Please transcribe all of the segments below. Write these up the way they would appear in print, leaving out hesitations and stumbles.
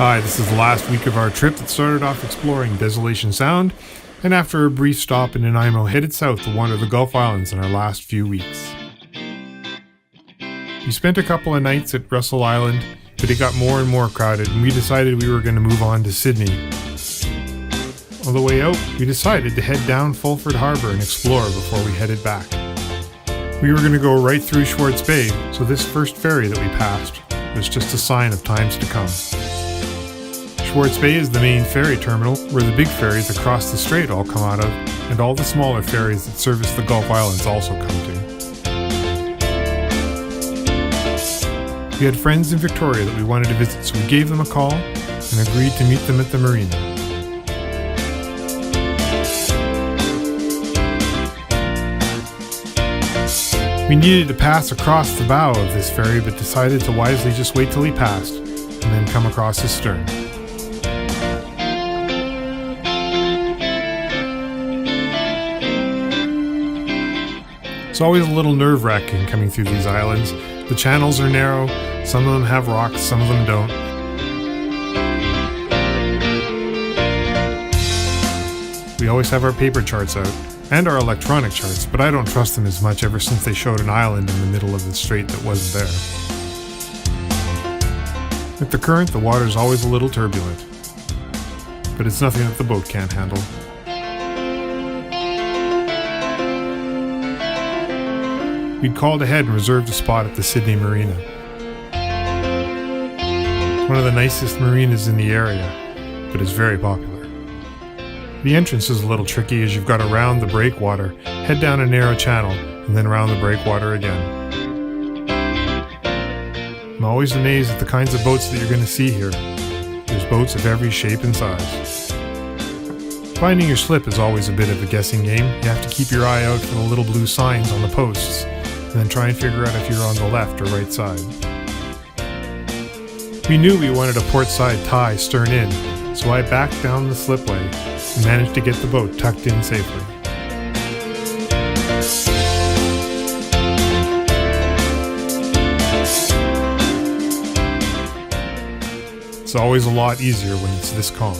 Hi, this is the last week of our trip that started off exploring Desolation Sound, and after a brief stop in Nanaimo, headed south to wander the Gulf Islands in our last few weeks. We spent a couple of nights at Russell Island, but it got more and more crowded, and we decided we were going to move on to Sydney. On the way out, we decided to head down Fulford Harbour and explore before we headed back. We were going to go right through Schwartz Bay, so this first ferry that we passed was just a sign of times to come. Schwartz Bay is the main ferry terminal where the big ferries across the strait all come out of, and all the smaller ferries that service the Gulf Islands also come to. We had friends in Victoria that we wanted to visit, so we gave them a call and agreed to meet them at the marina. We needed to pass across the bow of this ferry, but decided to wisely just wait till he passed and then come across his stern. It's always a little nerve-wracking coming through these islands. The channels are narrow, some of them have rocks, some of them don't. We always have our paper charts out, and our electronic charts, but I don't trust them as much ever since they showed an island in the middle of the strait that wasn't there. With the current, the water's always a little turbulent, but it's nothing that the boat can't handle. We'd called ahead and reserved a spot at the Sydney Marina. It's one of the nicest marinas in the area, but it's very popular. The entrance is a little tricky as you've got to round the breakwater, head down a narrow channel, and then round the breakwater again. I'm always amazed at the kinds of boats that you're going to see here. There's boats of every shape and size. Finding your slip is always a bit of a guessing game. You have to keep your eye out for the little blue signs on the posts, and then try and figure out if you're on the left or right side. We knew we wanted a port side tie stern in, so I backed down the slipway and managed to get the boat tucked in safely. It's always a lot easier when it's this calm.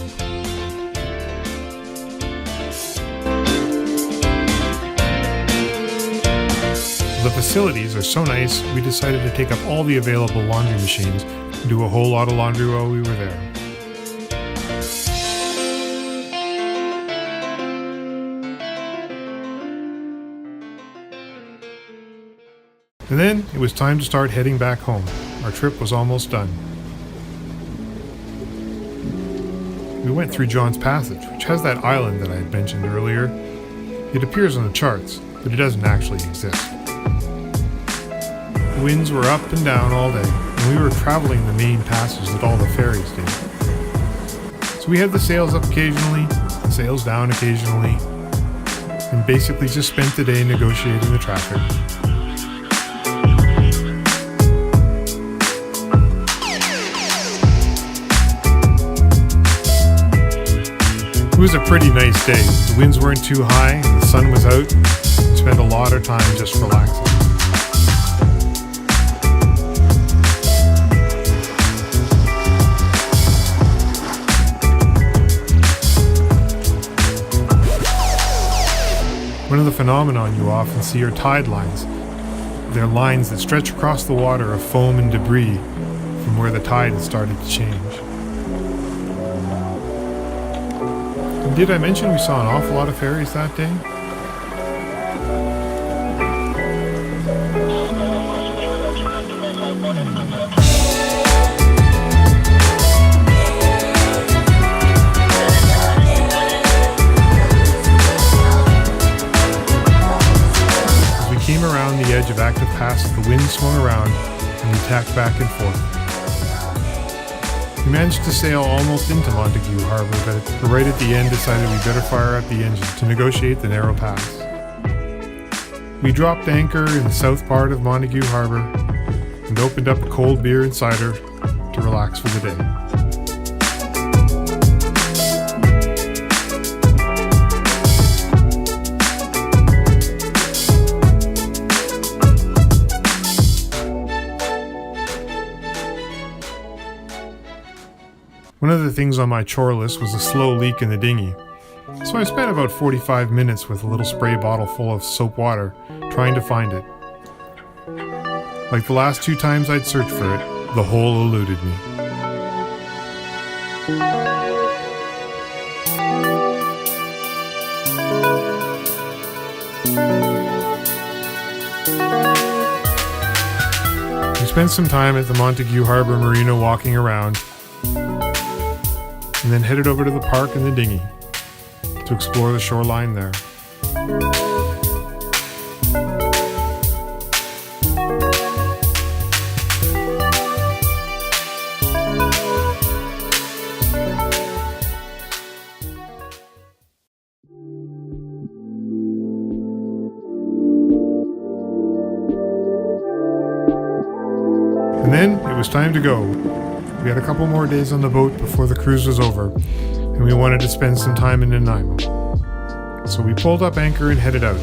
The facilities are so nice, we decided to take up all the available laundry machines and do a whole lot of laundry while we were there. And then it was time to start heading back home. Our trip was almost done. We went through John's Passage, which has that island that I had mentioned earlier. It appears on the charts, but it doesn't actually exist. The winds were up and down all day, and we were traveling the main passage that all the ferries did. So we had the sails up occasionally, the sails down occasionally, and basically just spent the day negotiating the traffic. It was a pretty nice day. The winds weren't too high, the sun was out. We spent a lot of time just relaxing. One of the phenomena you often see are tide lines. They're lines that stretch across the water of foam and debris from where the tide has started to change. And did I mention we saw an awful lot of ferries that day? Came around the edge of Active Pass, the wind swung around and we tacked back and forth. We managed to sail almost into Montague Harbour, but right at the end decided we better fire up the engine to negotiate the narrow pass. We dropped anchor in the south part of Montague Harbour and opened up a cold beer and cider to relax for the day. One of the things on my chore list was a slow leak in the dinghy, so I spent about 45 minutes with a little spray bottle full of soap water trying to find it. Like the last 2 times I'd searched for it, the hole eluded me. We spent some time at the Montague Harbor Marina walking around, and then headed over to the park in the dinghy to explore the shoreline there. And then it was time to go. We had a couple more days on the boat before the cruise was over, and we wanted to spend some time in Nanaimo. So we pulled up anchor and headed out.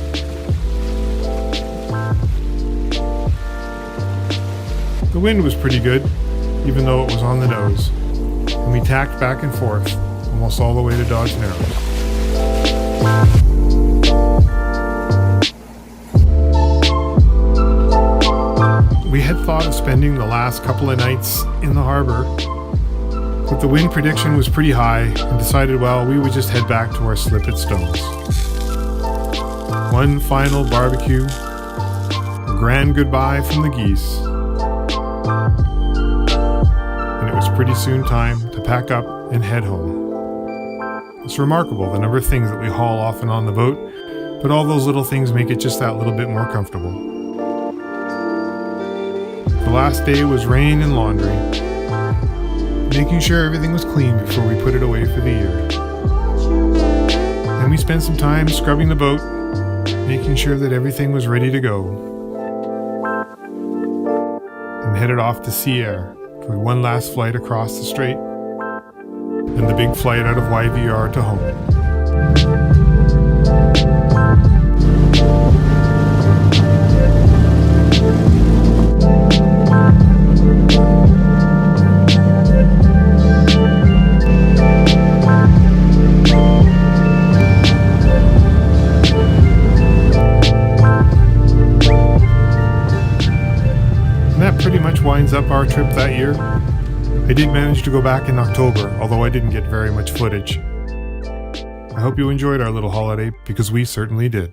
The wind was pretty good, even though it was on the nose, and we tacked back and forth almost all the way to Dodge Narrows. We had thought of spending the last couple of nights in the harbor, but the wind prediction was pretty high and decided, well, we would just head back to our slip at Stones. One final barbecue, a grand goodbye from the geese, and it was pretty soon time to pack up and head home. It's remarkable the number of things that we haul off and on the boat, but all those little things make it just that little bit more comfortable. The last day was rain and laundry, making sure everything was clean before we put it away for the year. Then we spent some time scrubbing the boat, making sure that everything was ready to go, and headed off to Sea Air for one last flight across the strait, and the big flight out of YVR to home. Pretty much winds up our trip that year. I did manage to go back in October, although I didn't get very much footage. I hope you enjoyed our little holiday, because we certainly did.